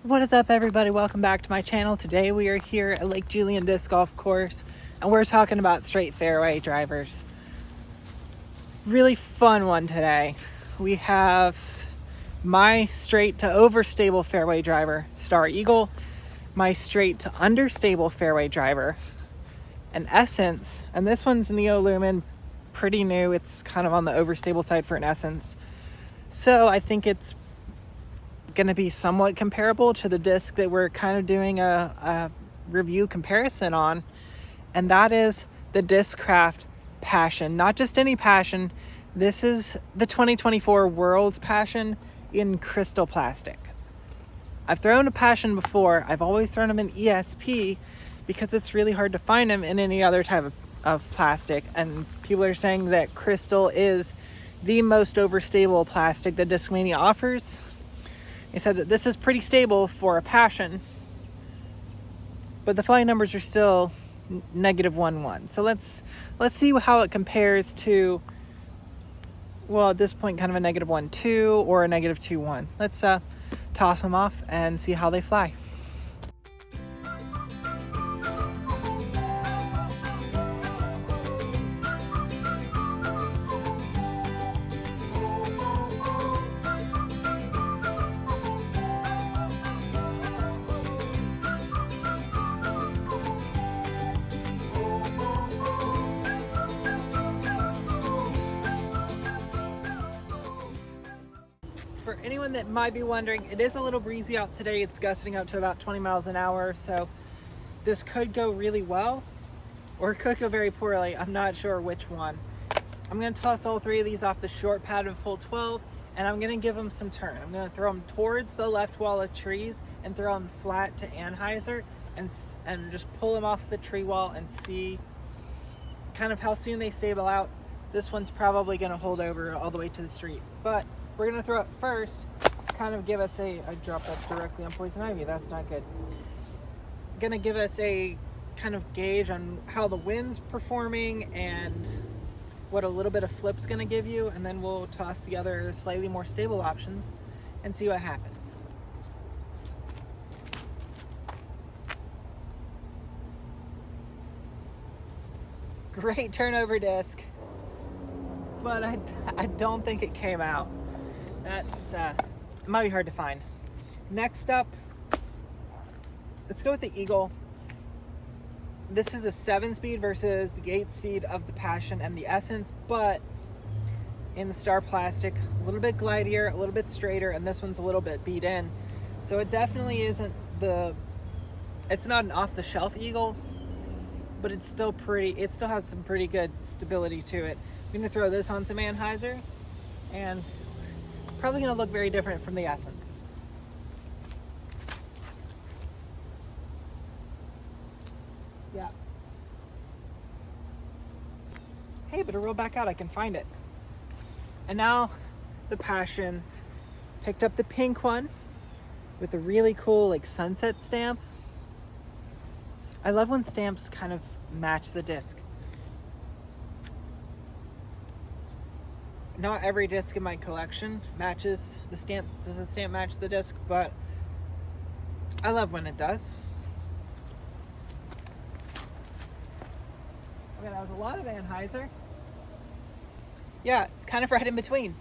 What is up, everybody? Welcome back to my channel. Today we are here at Lake Julian Disc Golf Course and we're talking about straight fairway drivers. Really fun one today. We have my straight to overstable fairway driver, Star Eagle, my straight to understable fairway driver, an Essence, and this one's Neo Lumen, pretty new. It's kind of on the overstable side for an Essence. So I think it's going to be somewhat comparable to the disc that we're kind of doing a review comparison on, and that is the Discraft Passion. Not just any Passion, this is the 2024 World's Passion in crystal plastic. I've thrown a Passion before. I've always thrown them in ESP because it's really hard to find them in any other type of plastic, and people are saying that crystal is the most overstable plastic that Discmania offers. They said that this is pretty stable for a Passion, but the flying numbers are still -1.1. So let's see how it compares to, well, at this point, kind of a -1.2 or a -2.1. Let's toss them off and see how they fly. For anyone that might be wondering, it is a little breezy out today. It's gusting up to about 20 miles an hour, so this could go really well or it could go very poorly. I'm not sure which one. I'm going to toss all three of these off the short pad of hole 12, and I'm going to give them some turn. I'm going to throw them towards the left wall of trees and throw them flat to Anheuser and just pull them off the tree wall and see kind of how soon they stable out. This one's probably going to hold over all the way to the street, but we're going to throw it first, kind of give us a drop that's directly on Poison Ivy. That's not good. Going to give us a kind of gauge on how the wind's performing and what a little bit of flip's going to give you, and then we'll toss together slightly more stable options and see what happens. Great turnover disc, but I don't think it came out. That's it might be hard to find. Next up, let's go with the Eagle. This is a 7-speed versus the 8-speed of the Passion and the Essence, but in the Star Plastic, a little bit glidier, a little bit straighter, and this one's a little bit beat in. So it definitely isn't it's not an off-the-shelf Eagle, but it's still it still has some pretty good stability to it. I'm gonna throw this on some Anheuser, and probably going to look very different from the Essence. Yeah. Hey, but it'll roll back out. I can find it. And now the Passion. Picked up the pink one with a really cool like sunset stamp. I love when stamps kind of match the disc. Not every disc in my collection matches the stamp. Does the stamp match the disc? But I love when it does. Okay, that was a lot of Anheuser. Yeah, it's kind of right in between.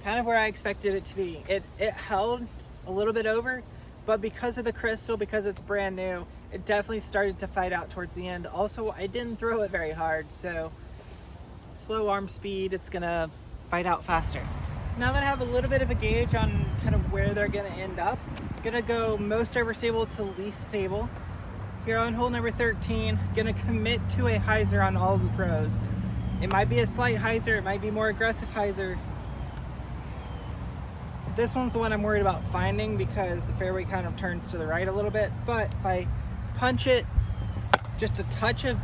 Kind of where I expected it to be. It held a little bit over, but because of the crystal, because it's brand new, it definitely started to fight out towards the end. Also, I didn't throw it very hard, so slow arm speed, it's gonna fight out faster. Now that I have a little bit of a gauge on kind of where they're gonna end up, I'm gonna go most overstable to least stable. Here on hole number 13, gonna commit to a hyzer on all the throws. It might be a slight hyzer, it might be more aggressive hyzer. This one's the one I'm worried about finding because the fairway kind of turns to the right a little bit, but if I punch it, just a touch of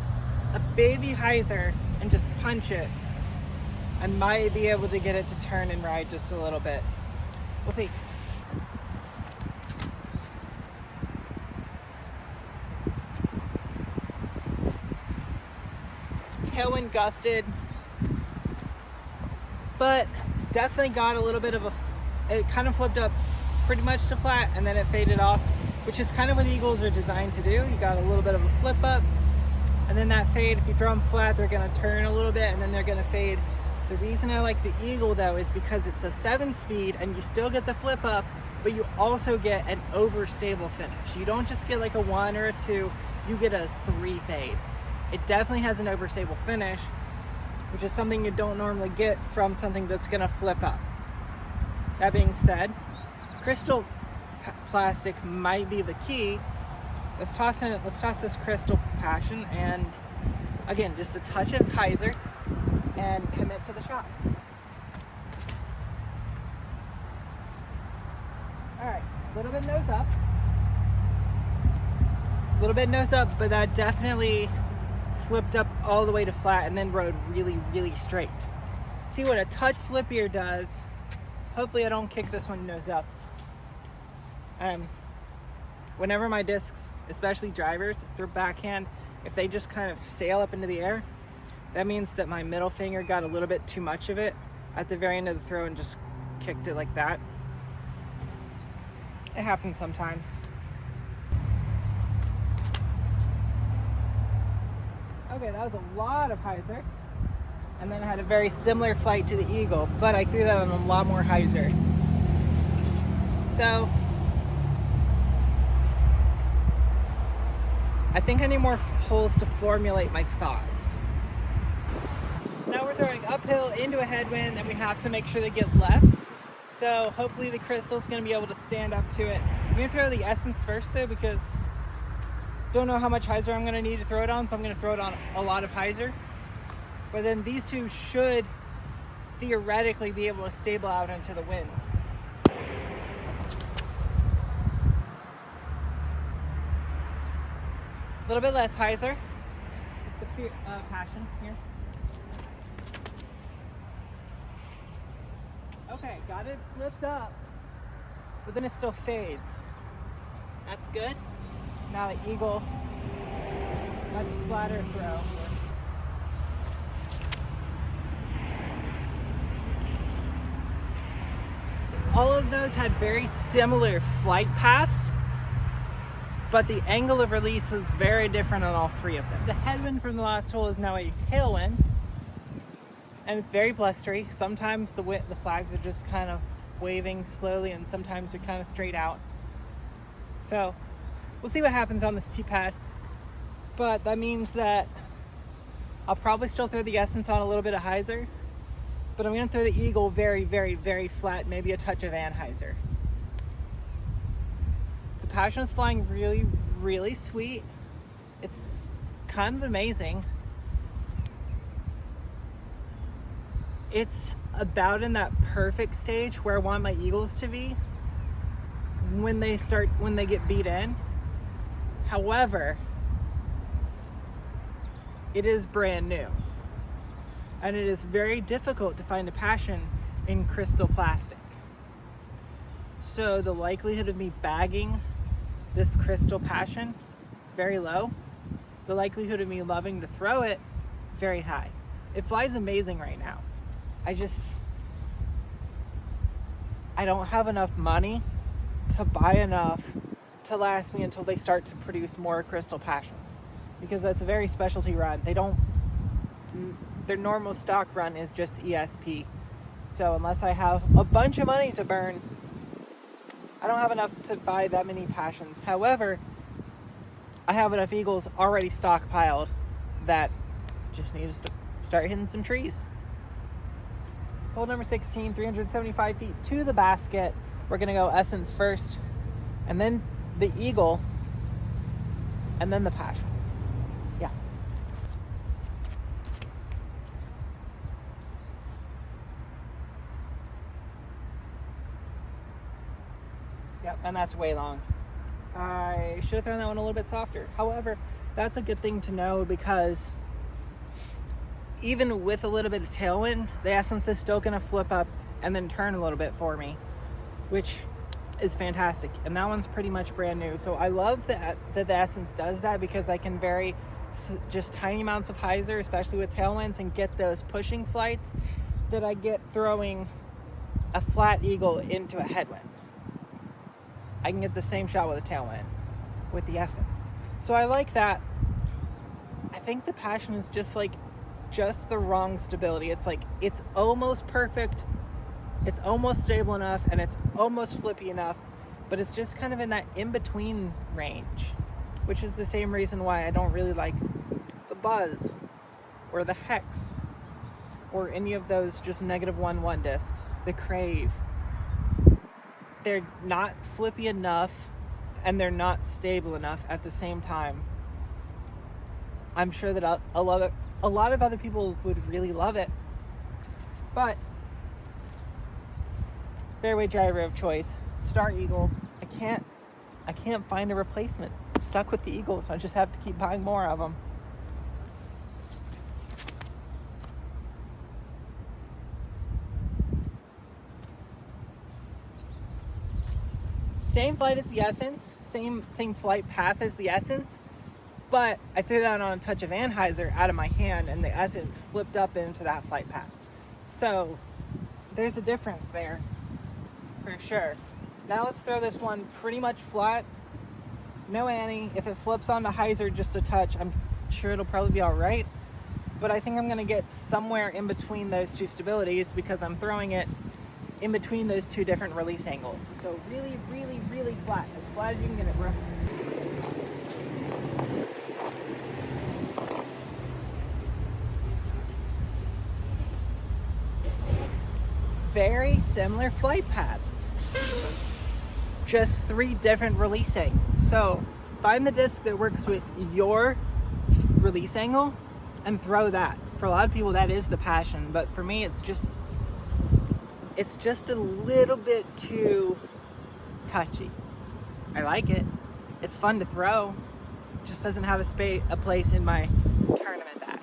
a baby hyzer and just punch it, I might be able to get it to turn and ride just a little bit. We'll see. Tailwind gusted, but definitely got a little bit of it kind of flipped up pretty much to flat, and then it faded off, which is kind of what eagles are designed to do. You got a little bit of a flip up, and then that fade, if you throw them flat, they're gonna turn a little bit, and then they're gonna fade. The reason I like the Eagle though is because it's a 7-speed, and you still get the flip up, but you also get an overstable finish. You don't just get like a 1 or a 2, you get a 3 fade. It definitely has an overstable finish, which is something you don't normally get from something that's gonna flip up. That being said, crystal plastic might be the key. Let's toss this Crystal Passion, and again, just a touch of Hyzer and commit to the shot. All right, a little bit nose up. A little bit nose up, but that definitely flipped up all the way to flat and then rode really, really straight. See what a touch flippier does. Hopefully I don't kick this one nose up. Whenever my discs, especially drivers, their backhand, if they just kind of sail up into the air, that means that my middle finger got a little bit too much of it at the very end of the throw and just kicked it like that. It happens sometimes. Okay, that was a lot of Hyzer. And then I had a very similar flight to the Eagle, but I threw that on a lot more Hyzer. So, I think I need more holes to formulate my thoughts. Now we're throwing uphill into a headwind, and we have to make sure they get left. So hopefully the Crystal's gonna be able to stand up to it. I'm gonna throw the Essence first though, because don't know how much Hyzer I'm gonna need to throw it on, so I'm gonna throw it on a lot of Hyzer. But then these two should theoretically be able to stable out into the wind. A little bit less Hyzer. The Passion here. Okay, got it flipped up, but then it still fades. That's good. Now the Eagle, much flatter throw. All of those had very similar flight paths, but the angle of release was very different on all three of them. The headwind from the last hole is now a tailwind, and it's very blustery. Sometimes the flags are just kind of waving slowly, and sometimes they're kind of straight out. So we'll see what happens on this tee pad, but that means that I'll probably still throw the Essence on a little bit of Hyzer, but I'm gonna throw the Eagle very, very, very flat, maybe a touch of Anheuser. The Passion is flying really, really sweet. It's kind of amazing. It's about in that perfect stage where I want my Eagles to be when they get beat in. However, it is brand new, and it is very difficult to find a Passion in crystal plastic. So the likelihood of me bagging this Crystal Passion, very low. The likelihood of me loving to throw it, very high. It flies amazing right now. I don't have enough money to buy enough to last me until they start to produce more Crystal Passions, because that's a very specialty run. Their normal stock run is just ESP. So unless I have a bunch of money to burn, I don't have enough to buy that many Passions. However, I have enough Eagles already stockpiled that just need to start hitting some trees. Hole number 16, 375 feet to the basket. We're gonna go Essence first, and then the Eagle, and then the Passion. Yeah. Yep, and that's way long. I should have thrown that one a little bit softer. However, that's a good thing to know, because even with a little bit of tailwind, the Essence is still gonna flip up and then turn a little bit for me, which is fantastic. And that one's pretty much brand new. So I love that the Essence does that, because I can vary just tiny amounts of Hyzer, especially with tailwinds, and get those pushing flights that I get throwing a flat Eagle into a headwind. I can get the same shot with a tailwind with the Essence. So I like that. I think the Passion is just the wrong stability. It's like, it's almost perfect, it's almost stable enough, and it's almost flippy enough, but it's just kind of in that in-between range, which is the same reason why I don't really like the Buzz or the Hex or any of those just -1 discs. The Crave. They're not flippy enough and they're not stable enough at the same time. I'm sure that a lot of other people would really love it, but fairway driver of choice, Star Eagle. I can't find a replacement. I'm stuck with the Eagle, so I just have to keep buying more of them. Same flight as the Essence, same flight path as the Essence, but I threw that on a touch of Anheuser out of my hand, and the Essence flipped up into that flight path. So there's a difference there, for sure. Now let's throw this one pretty much flat. No Annie. If it flips onto Heiser just a touch, I'm sure it'll probably be all right. But I think I'm gonna get somewhere in between those two stabilities because I'm throwing it in between those two different release angles. So really, really, really flat. As flat as you can get it, bro. Very similar flight paths. Just 3 different release angles. So find the disc that works with your release angle and throw that. For a lot of people that is the Passion, but for me it's just a little bit too touchy. I like it. It's fun to throw. It just doesn't have a place in my tournament bag.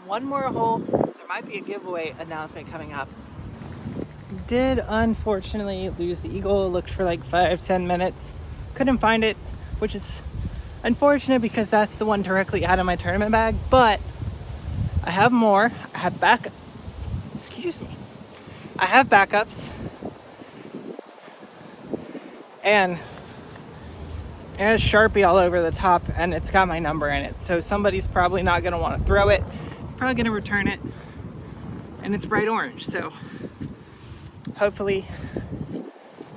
One more hole. There might be a giveaway announcement coming up. Did unfortunately lose the Eagle. Looked for like 5-10 minutes. Couldn't find it, which is unfortunate because that's the one directly out of my tournament bag. But I have more. I have backup. Excuse me. I have backups, and it has Sharpie all over the top, and it's got my number in it. So somebody's probably not going to want to throw it. Probably going to return it, and it's bright orange. So hopefully,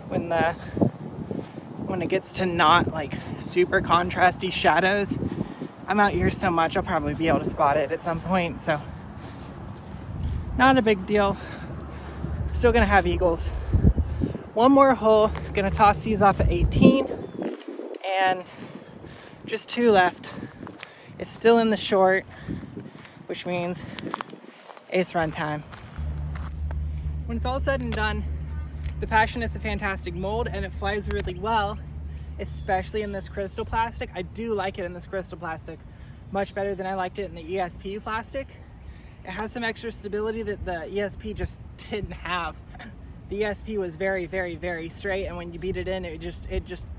when it gets to not like super contrasty shadows, I'm out here so much I'll probably be able to spot it at some point. So not a big deal. Still gonna have Eagles. One more hole. Gonna toss these off at 18, and just 2 left. It's still in the short, which means ace run time. When it's all said and done, the Passion is a fantastic mold and it flies really well, especially in this crystal plastic. I do like it in this crystal plastic much better than I liked it in the ESP plastic. It has some extra stability that the ESP just didn't have. The ESP was very, very, very straight, and when you beat it in, it just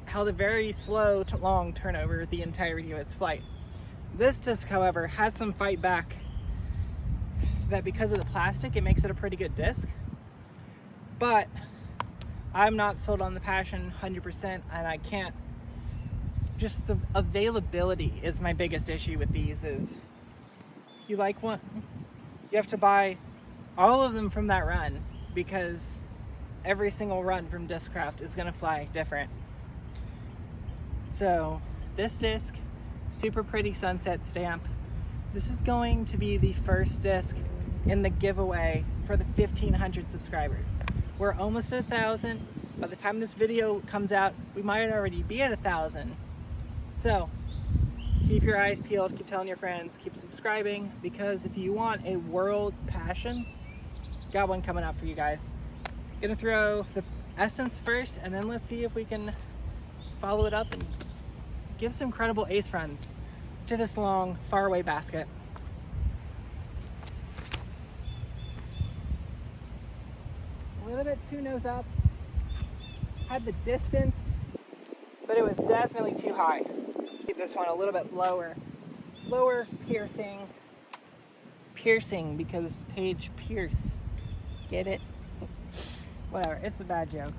held a very slow to long turnover the entirety of its flight. This disc, however, has some fight back that because of the plastic, it makes it a pretty good disc. But I'm not sold on the Passion 100%, and I can't. Just the availability is my biggest issue with these. Is if you like one, you have to buy all of them from that run because every single run from Discraft is gonna fly different. So this disc, super pretty sunset stamp. This is going to be the first disc in the giveaway for the 1,500 subscribers. We're almost at 1,000. By the time this video comes out, we might already be at 1,000. So keep your eyes peeled, keep telling your friends, keep subscribing, because if you want a world's Passion, got one coming up for you guys. Gonna throw the Essence first, and then let's see if we can follow it up and give some credible ace runs to this long, faraway basket. A little bit too nose up. Had the distance, but it was definitely too high. Keep this one a little bit lower. Lower piercing. Piercing because Paige Pierce. Get it? Whatever, it's a bad joke.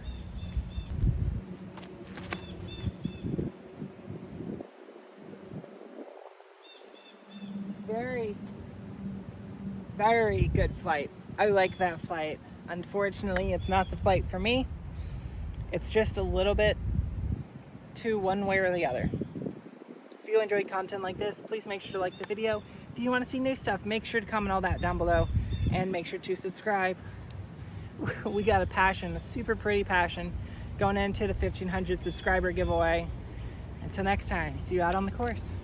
very good flight. I like that flight. Unfortunately, it's not the flight for me. It's just a little bit too one way or the other. If you enjoy content like this, please make sure to like the video. If you want to see new stuff, make sure to comment all that down below and make sure to subscribe. We got a passion, a super pretty passion, going into the 1,500 subscriber giveaway. Until next time, see you out on the course.